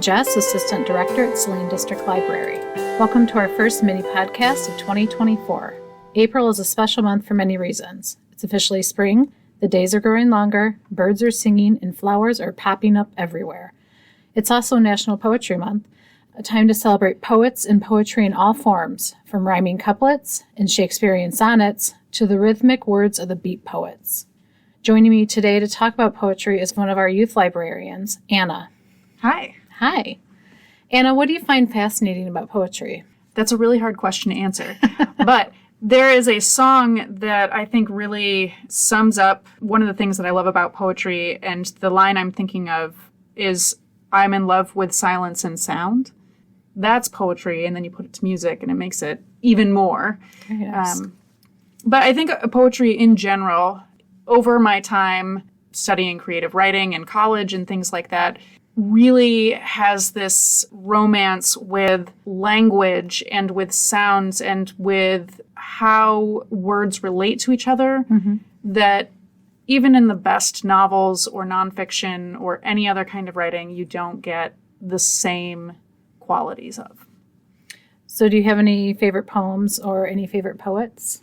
Jess, Assistant Director at Saline District Library. Welcome to our first mini podcast of 2024. April is a special month for many reasons. It's officially spring, the days are growing longer, birds are singing, and flowers are popping up everywhere. It's also National Poetry Month, a time to celebrate poets and poetry in all forms, from rhyming couplets and Shakespearean sonnets to the rhythmic words of the beat poets. Joining me today to talk about poetry is one of our youth librarians, Anna. Hi. Hi. Anna, what do you find fascinating about poetry? That's a really hard question to answer. But there is a song that I think really sums up one of the things that I love about poetry, and the line I'm thinking of is, "I'm in love with silence and sound." That's poetry, and then you put it to music, and it makes it even more. Yes. But I think poetry in general, over my time studying creative writing in college and things like that, really has this romance with language and with sounds and with how words relate to each other that even in the best novels or nonfiction or any other kind of writing, you don't get the same qualities of. So do you have any favorite poems or any favorite poets?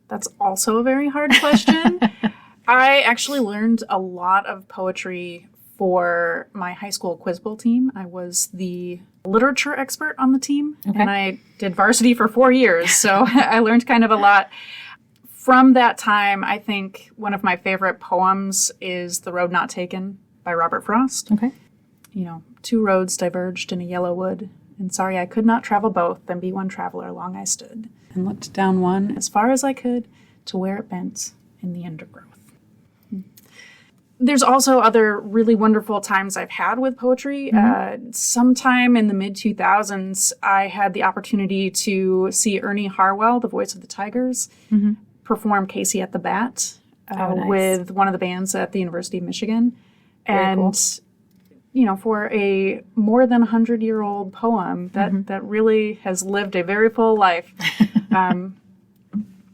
That's also a very hard question. I actually learned a lot of poetry for my high school quiz bowl team. I was the literature expert on the team, and I did varsity for 4 years, so I learned kind of a lot. From that time, I think one of my favorite poems is The Road Not Taken by Robert Frost. Okay. You know, two roads diverged in a yellow wood, and sorry I could not travel both, then be one traveler long I stood, and looked down one as far as I could to where it bent in the undergrowth. There's also other really wonderful times I've had with poetry. Sometime in the mid-2000s, I had the opportunity to see Ernie Harwell, the voice of the Tigers, perform Casey at the Bat with one of the bands at the University of Michigan. Very cool. You know, for a more than 100-year-old poem, that really has lived a very full life.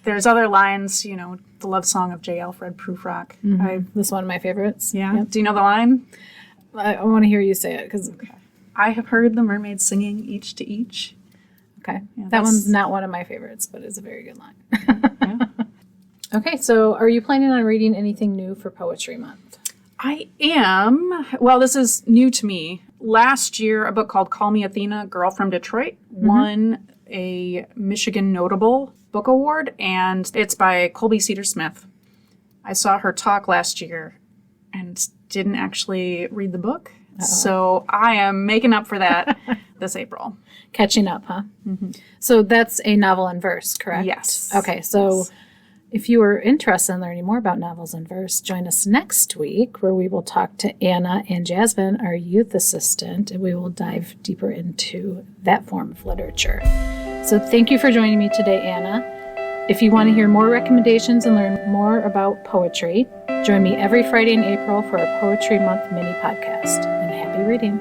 There's other lines, you know, the love song of J. Alfred Prufrock. This is one of my favorites. Yeah. Yep. Do you know the line? I want to hear you say it because. I have heard the mermaids singing each to each. Okay. Yeah, that one's not one of my favorites, but it's a very good line. Okay, so are you planning on reading anything new for Poetry Month? I am. Well, this is new to me. Last year, a book called Call Me Athena, Girl from Detroit, won a Michigan Notable Book Award, and it's by Colby Cedar Smith. I saw her talk last year and didn't actually read the book, so I am making up for that this April. Catching up, huh? So that's a novel in verse, correct? Yes. Okay, so if you are interested in learning more about novels in verse, join us next week where we will talk to Anna and Jasmine, our youth assistant, and we will dive deeper into that form of literature. So thank you for joining me today, Anna. If you want to hear more recommendations and learn more about poetry, join me every Friday in April for our Poetry Month mini podcast. And happy reading.